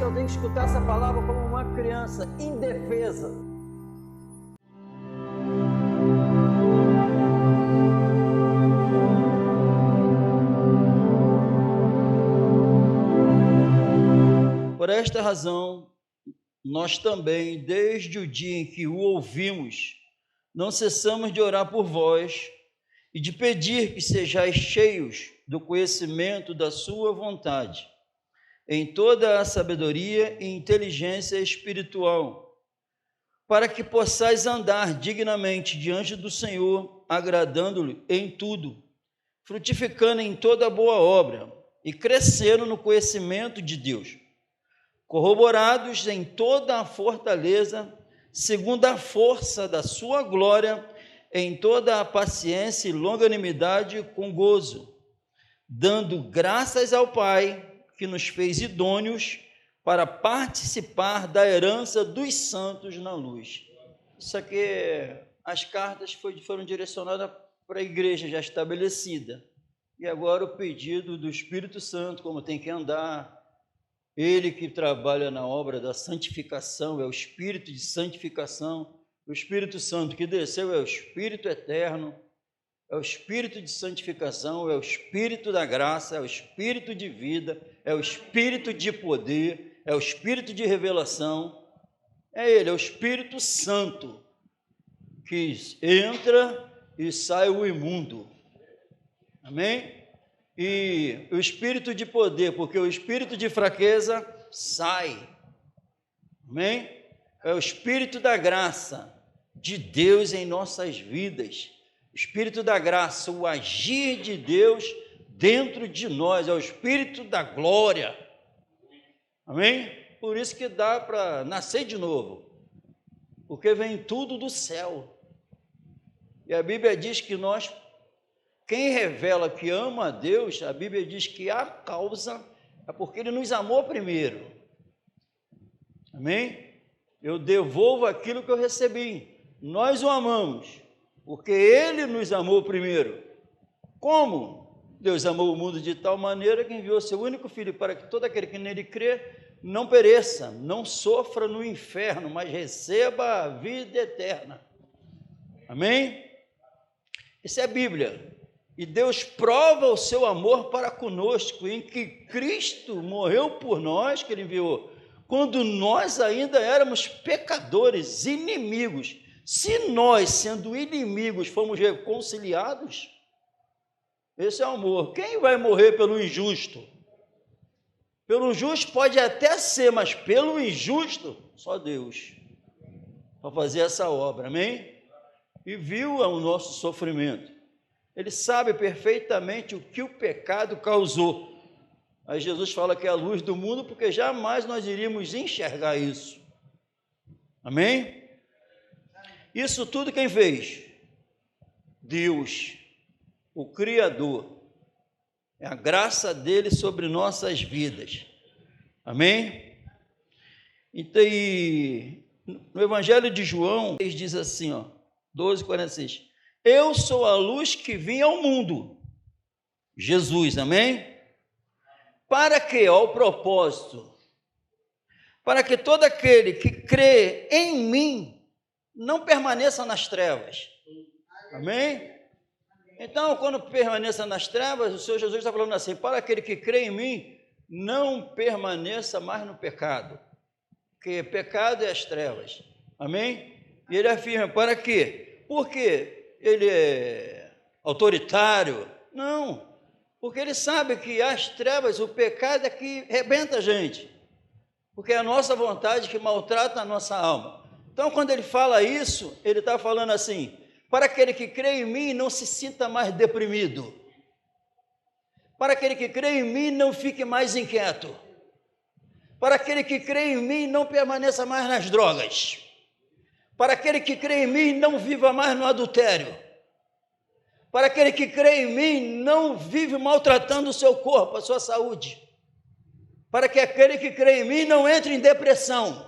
eu tenho que escutar essa palavra como uma criança indefesa. Por esta razão, nós também, desde o dia em que o ouvimos, não cessamos de orar por vós e de pedir que sejais cheios do conhecimento da sua vontade, em toda a sabedoria e inteligência espiritual, para que possais andar dignamente diante do Senhor, agradando-lhe em tudo, frutificando em toda boa obra e crescendo no conhecimento de Deus, corroborados em toda a fortaleza, segundo a força da sua glória, em toda a paciência e longanimidade com gozo, dando graças ao Pai, que nos fez idôneos para participar da herança dos santos na luz. Isso aqui, as cartas foram direcionadas para a igreja já estabelecida. E agora o pedido do Espírito Santo, como tem que andar. Ele que trabalha na obra da santificação, é o Espírito de santificação. O Espírito Santo que desceu é o Espírito eterno, é o Espírito de santificação, é o Espírito da graça, é o Espírito de vida, é o Espírito de poder, é o Espírito de revelação. É Ele, é o Espírito Santo que entra e sai o imundo. Amém? E o Espírito de poder, porque o Espírito de fraqueza sai. Amém? É o Espírito da graça de Deus em nossas vidas. Espírito da graça, o agir de Deus dentro de nós, é o Espírito da glória. Amém? Por isso que dá para nascer de novo, porque vem tudo do céu. E a Bíblia diz que nós, quem revela que ama a Deus, a Bíblia diz que a causa é porque Ele nos amou primeiro. Amém? Eu devolvo aquilo que eu recebi. Nós o amamos, porque Ele nos amou primeiro. Como? Deus amou o mundo de tal maneira que enviou seu único Filho para que todo aquele que nele crê não pereça, não sofra no inferno, mas receba a vida eterna. Amém? Isso é a Bíblia. E Deus prova o seu amor para conosco, em que Cristo morreu por nós, que Ele enviou, quando nós ainda éramos pecadores, inimigos. Se nós, sendo inimigos, fomos reconciliados, esse é o amor. Quem vai morrer pelo injusto? Pelo justo pode até ser, mas pelo injusto, só Deus, para fazer essa obra, amém? E viu o nosso sofrimento. Ele sabe perfeitamente o que o pecado causou. Aí Jesus fala que é a luz do mundo, porque jamais nós iríamos enxergar isso. Amém? Isso tudo quem fez? Deus, o Criador. É a graça dele sobre nossas vidas. Amém? Então, no Evangelho de João, ele diz assim, 12:46. Eu sou a luz que vim ao mundo. Jesus, amém? Para que, o propósito, para que todo aquele que crê em mim não permaneça nas trevas. Amém? Então, quando permaneça nas trevas, o Senhor Jesus está falando assim, para aquele que crê em mim, não permaneça mais no pecado, porque pecado é as trevas. Amém? E ele afirma, para quê? Porque ele é autoritário? Não, porque ele sabe que as trevas, o pecado é que rebenta a gente, porque é a nossa vontade que maltrata a nossa alma. Então, quando ele fala isso, ele está falando assim, para aquele que crê em mim, não se sinta mais deprimido. Para aquele que crê em mim, não fique mais inquieto. Para aquele que crê em mim, não permaneça mais nas drogas. Para aquele que crê em mim, não viva mais no adultério. Para aquele que crê em mim, não vive maltratando o seu corpo, a sua saúde. Para que aquele que crê em mim não entre em depressão.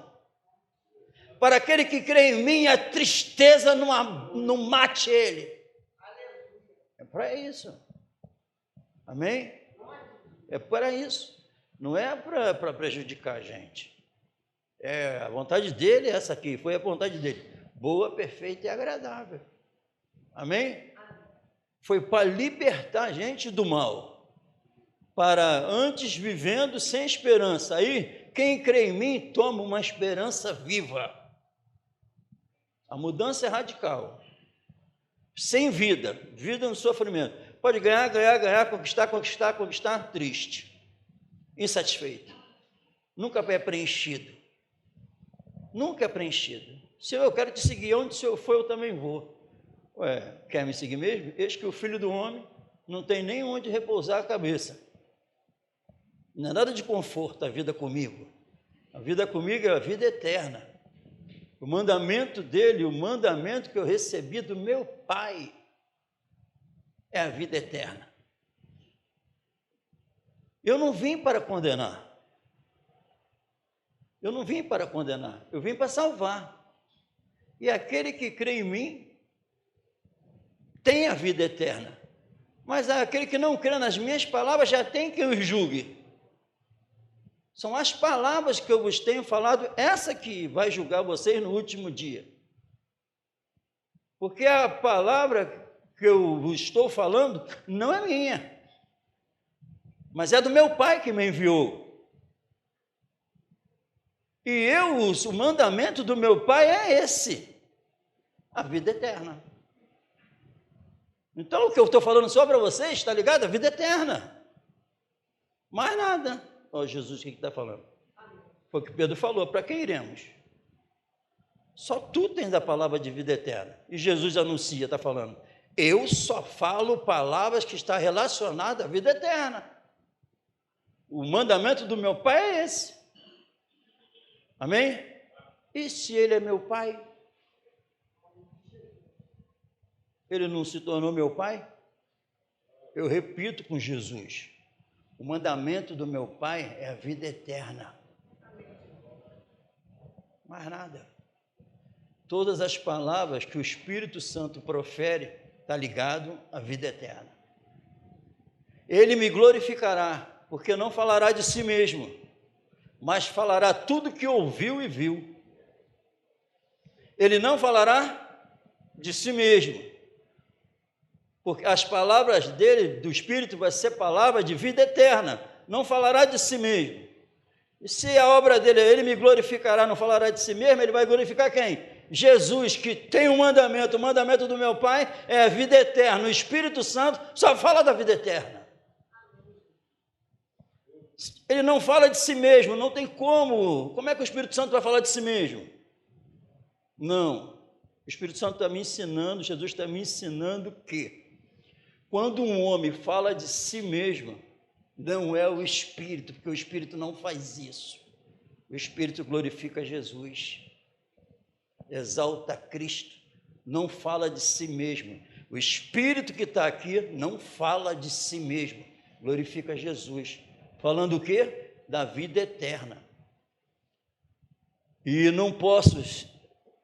Para aquele que crê em mim, a tristeza não mate ele. É para isso. Amém? É para isso. não é para prejudicar a gente. A vontade dele é essa aqui, foi a vontade dele. Boa, perfeita e agradável. Amém? Foi para libertar a gente do mal. Para antes vivendo sem esperança. Aí, quem crê em mim, toma uma esperança viva. A mudança é radical. Sem vida, vida no sofrimento. Pode ganhar, conquistar, triste. Insatisfeito. Nunca é preenchido. Nunca é preenchido. Senhor, eu quero te seguir. Onde o Senhor for, eu também vou. Ué, quer me seguir mesmo? Eis que o Filho do Homem não tem nem onde repousar a cabeça. Não é nada de conforto a vida comigo. A vida comigo é a vida eterna. O mandamento dele, o mandamento que eu recebi do meu Pai, é a vida eterna. Eu não vim para condenar. Eu não vim para condenar. Eu vim para salvar. E aquele que crê em mim tem a vida eterna. Mas aquele que não crê nas minhas palavras já tem quem os julgue. São as palavras que eu vos tenho falado, essa que vai julgar vocês no último dia. Porque a palavra que eu vos estou falando não é minha, mas é do meu Pai que me enviou. E o mandamento do meu Pai é esse, a vida eterna. Então, o que eu estou falando só para vocês, está ligado? A vida eterna. Mais nada. Ó, Jesus, o que está falando? Foi o que Pedro falou, para quem iremos? Só tu tens a palavra de vida eterna. E Jesus anuncia, está falando, eu só falo palavras que estão relacionadas à vida eterna. O mandamento do meu Pai é esse. Amém? E se ele é meu Pai? Ele não se tornou meu Pai? Eu repito com Jesus, o mandamento do meu Pai é a vida eterna. Mais nada. Todas as palavras que o Espírito Santo profere, está ligado à vida eterna. Ele me glorificará, porque não falará de si mesmo, mas falará tudo que ouviu e viu. Ele não falará de si mesmo, porque as palavras dele, do Espírito, vai ser palavra de vida eterna, não falará de si mesmo. E se a obra dele, ele me glorificará, não falará de si mesmo, ele vai glorificar quem? Jesus, que tem um mandamento, o mandamento do meu Pai é a vida eterna, o Espírito Santo só fala da vida eterna. Ele não fala de si mesmo, não tem como é que o Espírito Santo vai falar de si mesmo? Não, o Espírito Santo está me ensinando, Jesus está me ensinando que quando um homem fala de si mesmo, não é o Espírito, porque o Espírito não faz isso. O Espírito glorifica Jesus, exalta Cristo, não fala de si mesmo. O Espírito que está aqui não fala de si mesmo, glorifica Jesus. Falando o quê? Da vida eterna. E não posso,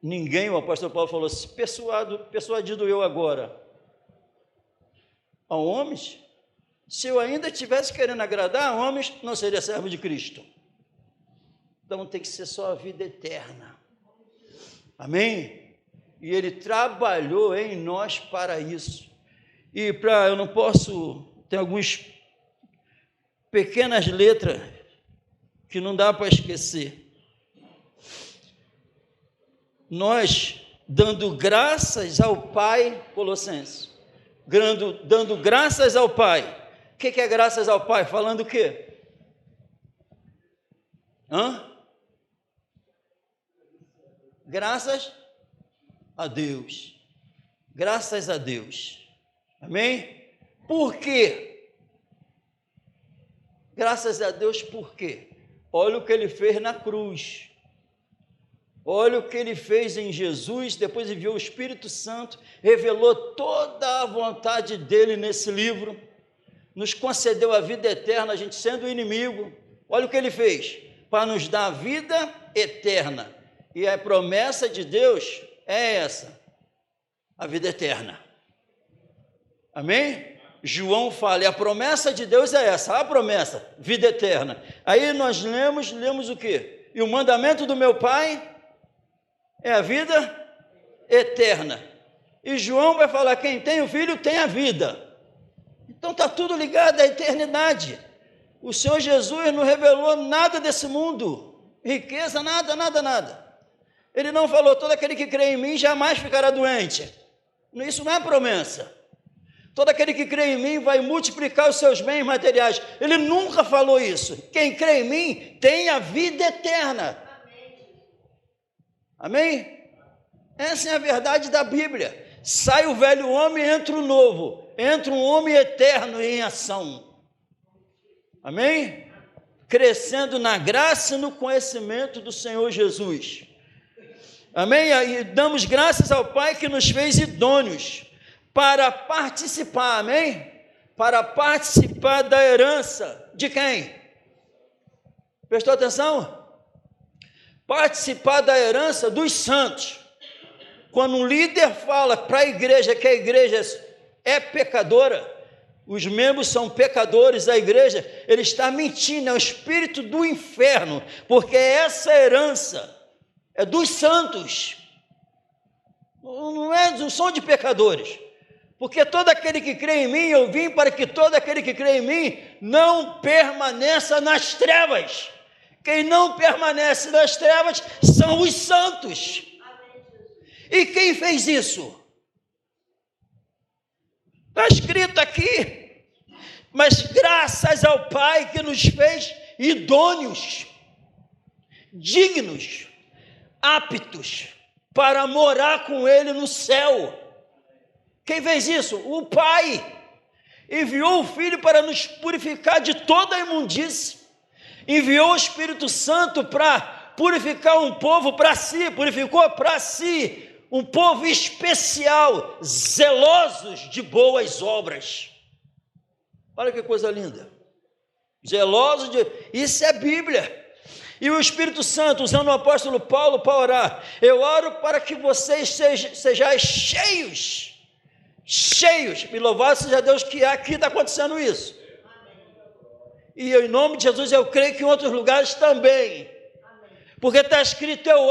ninguém, o apóstolo Paulo falou, persuadido eu agora, a homens, se eu ainda estivesse querendo agradar a homens, não seria servo de Cristo. Então tem que ser só a vida eterna. Amém? E ele trabalhou em nós para isso. E eu não posso, tem algumas pequenas letras que não dá para esquecer. Nós, dando graças ao Pai, Colossenses, dando graças ao Pai. O que é graças ao Pai? Falando o quê? Graças a Deus. Graças a Deus. Amém? Por quê? Graças a Deus, por quê? Olha o que ele fez na cruz. Olha o que ele fez em Jesus, depois enviou o Espírito Santo, revelou toda a vontade dele nesse livro, nos concedeu a vida eterna, a gente sendo inimigo. Olha o que ele fez, para nos dar a vida eterna. E a promessa de Deus é essa, a vida eterna. Amém? João fala, e a promessa de Deus é essa, a promessa, vida eterna. Aí nós lemos o quê? E o mandamento do meu Pai é a vida eterna. E João vai falar, quem tem o Filho tem a vida. Então está tudo ligado à eternidade. O Senhor Jesus não revelou nada desse mundo, riqueza, nada. Ele não falou, todo aquele que crê em mim jamais ficará doente. Isso não é promessa. Todo aquele que crê em mim vai multiplicar os seus bens materiais. Ele nunca falou isso. Quem crê em mim tem a vida eterna. Amém? Essa é a verdade da Bíblia. Sai o velho homem e entra o novo. Entra um homem eterno em ação. Amém? Crescendo na graça e no conhecimento do Senhor Jesus. Amém? E damos graças ao Pai que nos fez idôneos para participar, amém? Para participar da herança de quem? Prestou atenção? Participar da herança dos santos. Quando um líder fala para a igreja que a igreja é pecadora, os membros são pecadores, a igreja, ele está mentindo, é o espírito do inferno, porque essa herança é dos santos, não são de pecadores, porque todo aquele que crê em mim, eu vim para que todo aquele que crê em mim não permaneça nas trevas. Quem não permanece nas trevas são os santos. E quem fez isso? Está escrito aqui, mas graças ao Pai que nos fez idôneos, dignos, aptos para morar com Ele no céu. Quem fez isso? O Pai enviou o Filho para nos purificar de toda a imundície, enviou o Espírito Santo para purificar um povo para si, purificou para si um povo especial, zelosos de boas obras. Olha que coisa linda, zelosos de... Isso é Bíblia. E o Espírito Santo, usando o apóstolo Paulo para orar, eu oro para que vocês sejam cheios, e louvado seja Deus que aqui está acontecendo isso. E em nome de Jesus eu creio que em outros lugares também, porque está escrito eu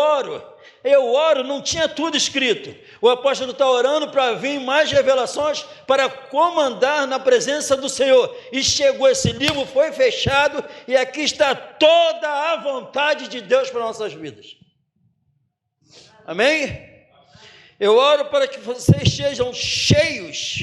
oro, não tinha tudo escrito, o apóstolo está orando para vir mais revelações, para comandar na presença do Senhor, e chegou esse livro, foi fechado, e aqui está toda a vontade de Deus para nossas vidas. Amém? Eu oro para que vocês sejam cheios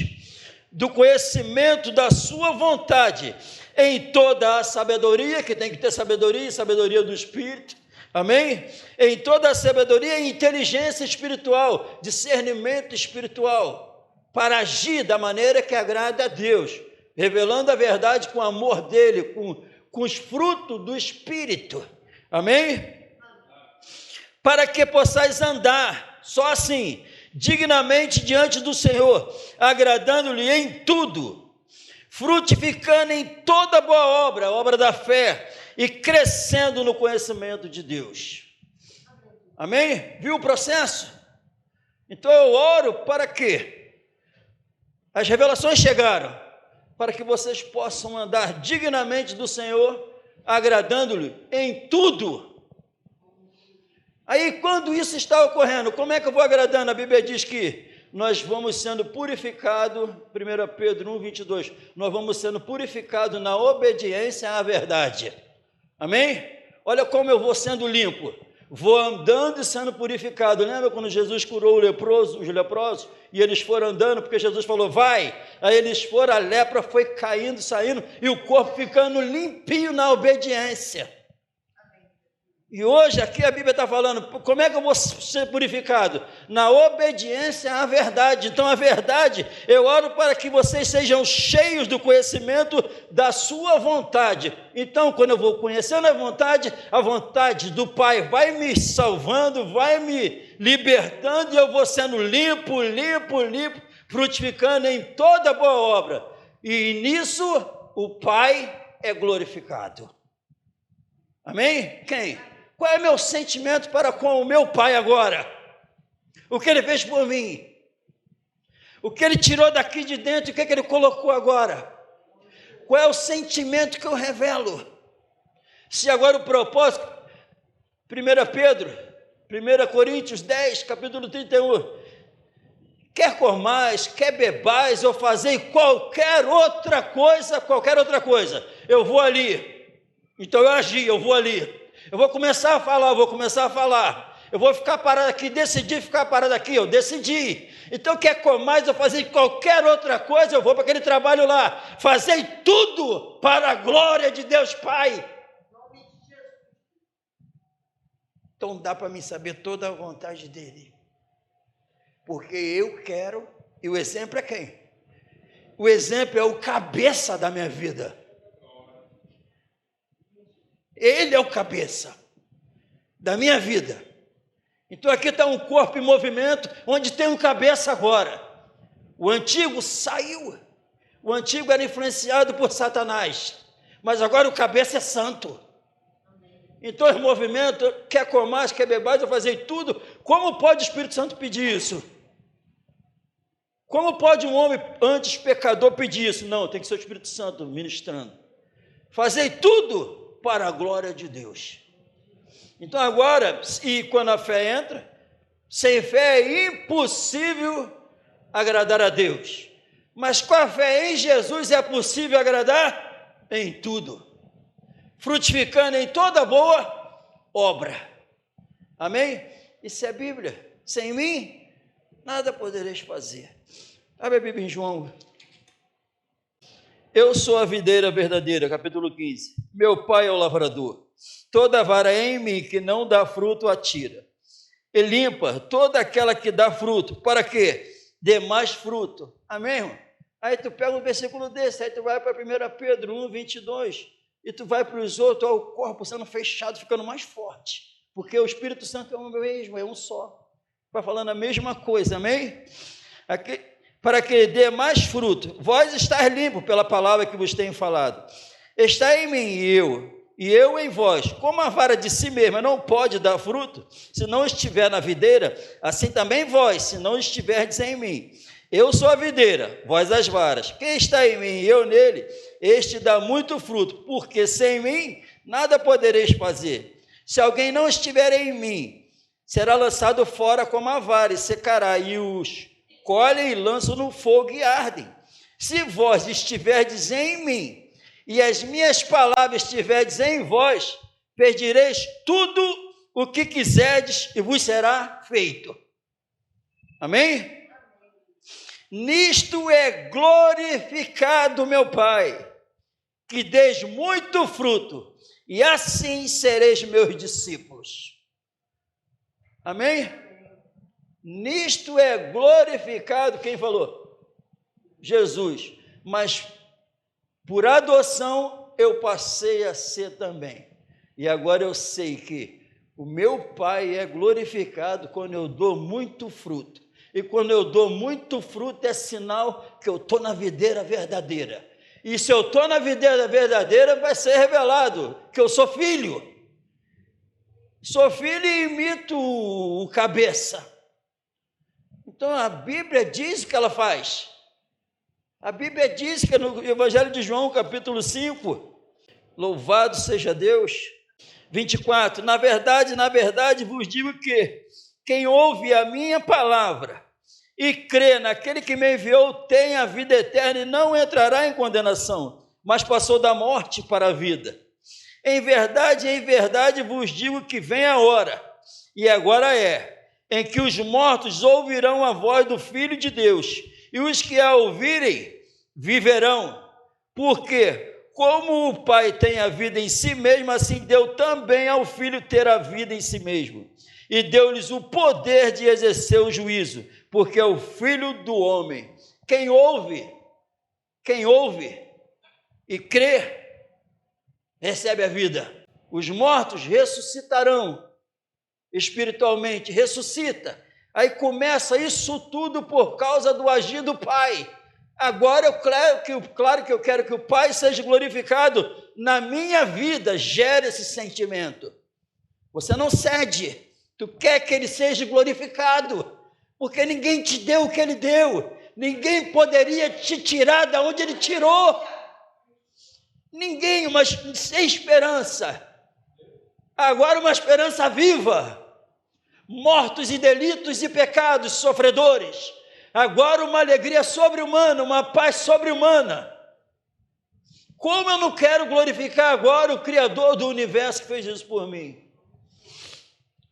do conhecimento da sua vontade, em toda a sabedoria, que tem que ter sabedoria, e sabedoria do Espírito, amém? Em toda a sabedoria e inteligência espiritual, discernimento espiritual, para agir da maneira que agrada a Deus, revelando a verdade com o amor dele, com os frutos do Espírito, amém? Para que possais andar, só assim, dignamente diante do Senhor, agradando-lhe em tudo, frutificando em toda boa obra, a obra da fé, e crescendo no conhecimento de Deus. Amém? Viu o processo? Então eu oro para que as revelações chegaram, para que vocês possam andar dignamente do Senhor, agradando-lhe em tudo. Aí quando isso está ocorrendo, como é que eu vou agradando? A Bíblia diz que nós vamos sendo purificados, 1 Pedro 1,22, nós vamos sendo purificados na obediência à verdade. Amém? Olha como eu vou sendo limpo, vou andando e sendo purificado. Lembra quando Jesus curou os leprosos, e eles foram andando, porque Jesus falou, vai, aí eles foram, a lepra foi caindo, saindo, e o corpo ficando limpinho na obediência. E hoje aqui a Bíblia está falando, como é que eu vou ser purificado? Na obediência à verdade. Então a verdade, eu oro para que vocês sejam cheios do conhecimento da sua vontade. Então quando eu vou conhecendo a vontade do Pai vai me salvando, vai me libertando, e eu vou sendo limpo, frutificando em toda boa obra. E nisso o Pai é glorificado. Amém? Quem? Qual é o meu sentimento para com o meu Pai agora? O que Ele fez por mim? O que ele tirou daqui de dentro, o que ele colocou agora? Qual é o sentimento que eu revelo? Se agora o propósito, 1 Pedro, 1 Coríntios 10, capítulo 31, quer comais, quer bebais, ou fazei qualquer outra coisa, eu vou ali. Então eu agi, eu vou ali. Eu vou começar a falar, eu vou ficar parado aqui, decidi ficar parado aqui, eu decidi. Então quer comais, ou fazei qualquer outra coisa, eu vou para aquele trabalho lá. Fazei tudo para a glória de Deus Pai. Então dá para mim saber toda a vontade dele. Porque eu quero, e o exemplo é quem? O exemplo é o cabeça da minha vida. Ele é o cabeça da minha vida. Então aqui está um corpo em movimento, onde tem um cabeça agora. O antigo saiu. O antigo era influenciado por Satanás. Mas agora o cabeça é santo. Então esse movimento, quer comais, quer bebais, eu fazer tudo. Como pode o Espírito Santo pedir isso? Como pode um homem antes pecador pedir isso? Não, tem que ser o Espírito Santo ministrando. Fazei tudo para a glória de Deus. Então agora, e quando a fé entra, sem fé é impossível agradar a Deus. Mas com a fé em Jesus é possível agradar em tudo, frutificando em toda boa obra. Amém? Isso é a Bíblia. Sem mim, nada podereis fazer. Abre a Bíblia em João. Eu sou a videira verdadeira, capítulo 15. Meu pai é o lavrador. Toda vara em mim que não dá fruto, atira. E limpa toda aquela que dá fruto. Para quê? Dê mais fruto. Amém, irmão? Aí tu pega um versículo desse, aí tu vai para 1 Pedro 1, 22, e tu vai para os outros, ó, o corpo sendo fechado, ficando mais forte. Porque o Espírito Santo é o mesmo, é um só. Vai falando a mesma coisa, amém? Aqui, para que dê mais fruto. Vós estáis limpos pela palavra que vos tenho falado. Está em mim e eu em vós. Como a vara de si mesma não pode dar fruto, se não estiver na videira, assim também vós, se não estiverdes em mim. Eu sou a videira, vós as varas. Quem está em mim e eu nele, este dá muito fruto, porque sem mim nada podereis fazer. Se alguém não estiver em mim, será lançado fora como a vara e secará, e os colhem e lançam no fogo e ardem. Se vós estiverdes em mim, e as minhas palavras estiverdes em vós, pedireis tudo o que quiserdes e vos será feito. Amém? Nisto é glorificado meu Pai, que deis muito fruto, e assim sereis meus discípulos. Amém? Nisto é glorificado, quem falou? Jesus. Mas por adoção eu passei a ser também. E agora eu sei que o meu Pai é glorificado quando eu dou muito fruto. E quando eu dou muito fruto é sinal que eu estou na videira verdadeira. E se eu estou na videira verdadeira, vai ser revelado que eu sou filho. Sou filho e imito o cabeça. Então a Bíblia diz o que ela faz. A Bíblia diz que no Evangelho de João, capítulo 5, louvado seja Deus, 24, na verdade vos digo que quem ouve a minha palavra e crê naquele que me enviou tem a vida eterna e não entrará em condenação, mas passou da morte para a vida. Em verdade vos digo que vem a hora, e agora é, em que os mortos ouvirão a voz do Filho de Deus, e os que a ouvirem viverão, porque como o Pai tem a vida em si mesmo, assim deu também ao Filho ter a vida em si mesmo, e deu-lhes o poder de exercer o juízo, porque é o Filho do homem. Quem ouve e crê, recebe a vida. Os mortos ressuscitarão espiritualmente, ressuscita. Aí começa isso tudo por causa do agir do Pai. Agora claro que eu quero que o Pai seja glorificado na minha vida, gera esse sentimento. Você não cede, tu quer que Ele seja glorificado, porque ninguém te deu o que Ele deu. Ninguém poderia te tirar da onde Ele tirou. Ninguém, mas sem esperança. Agora uma esperança viva. Mortos em delitos e pecados, sofredores. Agora uma alegria sobre-humana, uma paz sobre-humana. Como eu não quero glorificar agora o Criador do universo que fez isso por mim?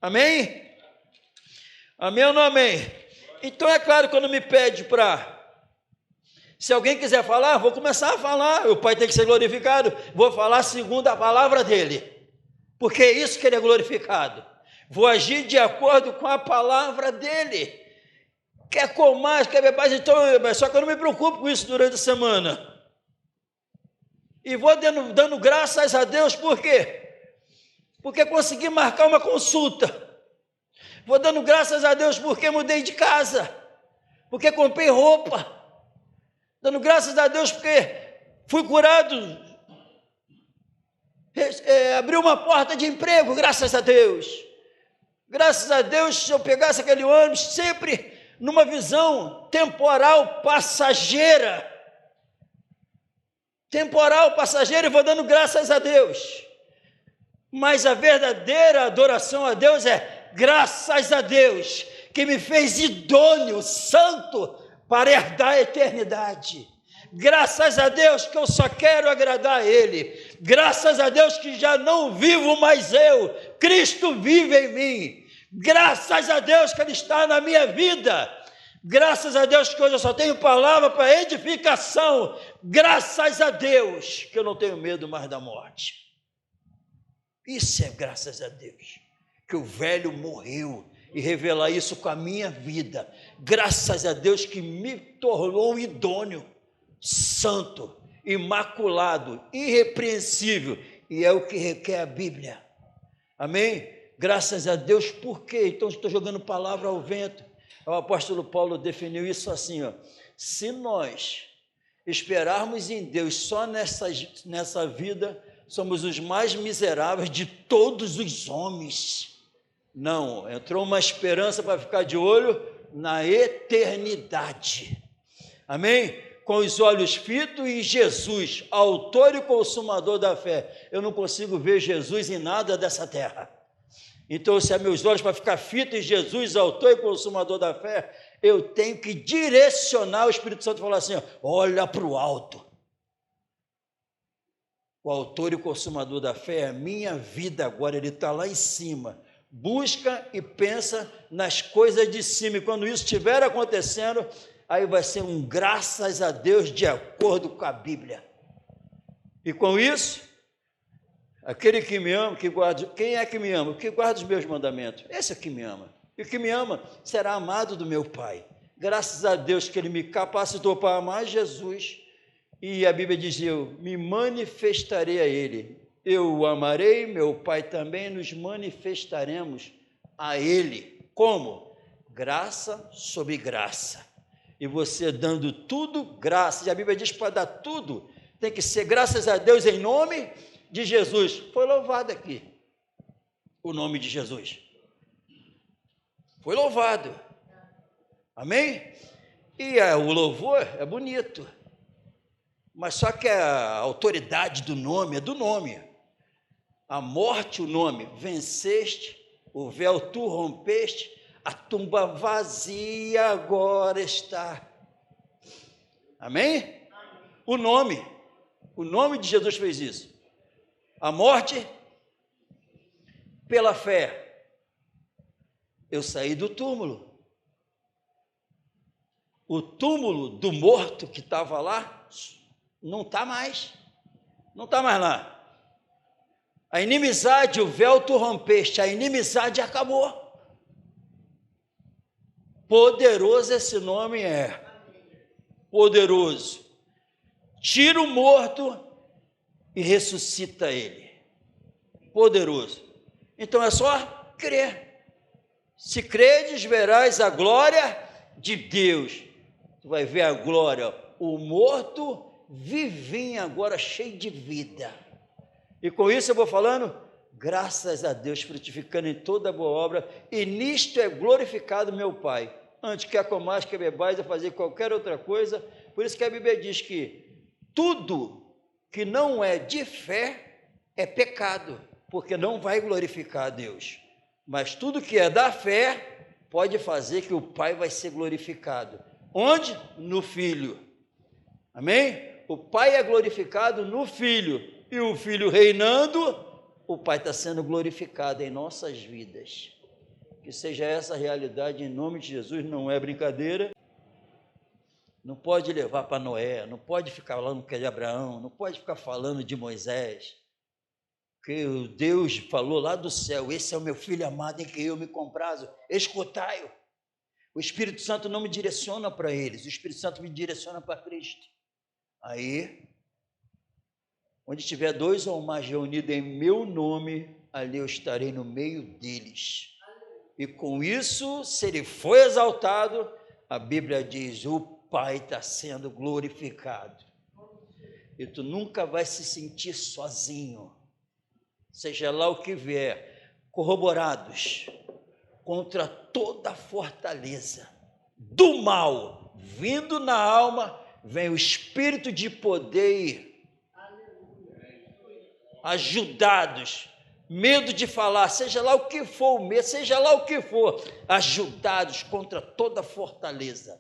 Amém? Amém ou não amém? Então é claro, quando me pede para... Se alguém quiser falar, vou começar a falar. O Pai tem que ser glorificado. Vou falar segundo a palavra dEle. Porque é isso que Ele é glorificado. Vou agir de acordo com a palavra dEle. Quer comer, quer beber mais, então, só que eu não me preocupo com isso durante a semana. E vou dando graças a Deus, por quê? Porque consegui marcar uma consulta. Vou dando graças a Deus porque mudei de casa, porque comprei roupa. Dando graças a Deus porque fui curado, abri uma porta de emprego, graças a Deus. Graças a Deus, se eu pegasse aquele ônibus, sempre numa visão temporal, passageira. Temporal, passageira, e vou dando graças a Deus. Mas a verdadeira adoração a Deus é graças a Deus, que me fez idôneo, santo, para herdar a eternidade. Graças a Deus que eu só quero agradar a Ele. Graças a Deus que já não vivo mais eu, Cristo vive em mim. Graças a Deus que Ele está na minha vida. Graças a Deus que hoje eu só tenho palavra para edificação. Graças a Deus que eu não tenho medo mais da morte. Isso é graças a Deus, que o velho morreu e revelar isso com a minha vida. Graças a Deus que me tornou idôneo, santo, imaculado, irrepreensível, e é o que requer a Bíblia. Amém? Graças a Deus, por quê? Então estou jogando palavra ao vento. O apóstolo Paulo definiu isso assim, ó: se nós esperarmos em Deus só nessa vida, somos os mais miseráveis de todos os homens. Não, entrou uma esperança para ficar de olho na eternidade. Amém? Com os olhos fitos em Jesus, autor e consumador da fé. Eu não consigo ver Jesus em nada dessa terra. Então, se é meus olhos para ficar fitos em Jesus, autor e consumador da fé, eu tenho que direcionar o Espírito Santo e falar assim, ó, olha para o alto. O autor e consumador da fé é a minha vida agora, ele está lá em cima. Busca e pensa nas coisas de cima, e quando isso estiver acontecendo, aí vai ser um graças a Deus de acordo com a Bíblia. E com isso, aquele que me ama, que guarda, quem é que me ama? O que guarda os meus mandamentos? Esse é que me ama. E o que me ama será amado do meu Pai. Graças a Deus que Ele me capacitou para amar Jesus. E a Bíblia diz, eu me manifestarei a Ele. Eu o amarei, meu Pai também, nos manifestaremos a Ele. Como? Graça sobre graça. E você dando tudo graça. E a Bíblia diz que para dar tudo, tem que ser graças a Deus em nome de Jesus. Foi louvado aqui o nome de Jesus. Foi louvado. Amém? E o louvor é bonito. Mas só que a autoridade do nome é do nome. A morte, o nome, venceste, o véu tu rompeste, a tumba vazia agora está. Amém? O nome de Jesus fez isso. A morte, pela fé, eu saí do túmulo. O túmulo do morto que estava lá, não está mais. Não está mais lá. A inimizade, o véu tu rompeste, a inimizade acabou. Poderoso esse nome é. Poderoso. Tira o morto e ressuscita ele. Poderoso. Então é só crer. Se credes, verás a glória de Deus. Tu vai ver a glória. O morto vivinho agora, cheio de vida. E com isso eu vou falando, graças a Deus, frutificando em toda boa obra, e nisto é glorificado meu Pai, antes quer comais, quer bebais, a fazer qualquer outra coisa. Por isso que a Bíblia diz que tudo que não é de fé é pecado, porque não vai glorificar a Deus. Mas tudo que é da fé pode fazer que o Pai vai ser glorificado. Onde? No Filho. Amém? O Pai é glorificado no Filho, e o Filho reinando, o Pai está sendo glorificado em nossas vidas. Que seja essa a realidade em nome de Jesus, não é brincadeira. Não pode levar para Noé, não pode ficar falando de Abraão, não pode ficar falando de Moisés, porque o Deus falou lá do céu: esse é o meu filho amado em quem eu me comprazo, escutai-o. O Espírito Santo não me direciona para eles, o Espírito Santo me direciona para Cristo. Aí, onde tiver 2 ou mais reunidos em meu nome, ali eu estarei no meio deles. E com isso, se ele foi exaltado, a Bíblia diz: o Pai está sendo glorificado. E tu nunca vai se sentir sozinho, seja lá o que vier, corroborados contra toda fortaleza do mal vindo na alma, vem o espírito de poder, ajudados, medo de falar, seja lá o que for o medo, seja lá o que for, ajudados contra toda fortaleza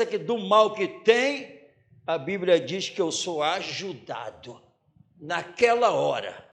que do mal que tem, a Bíblia diz que eu sou ajudado naquela hora.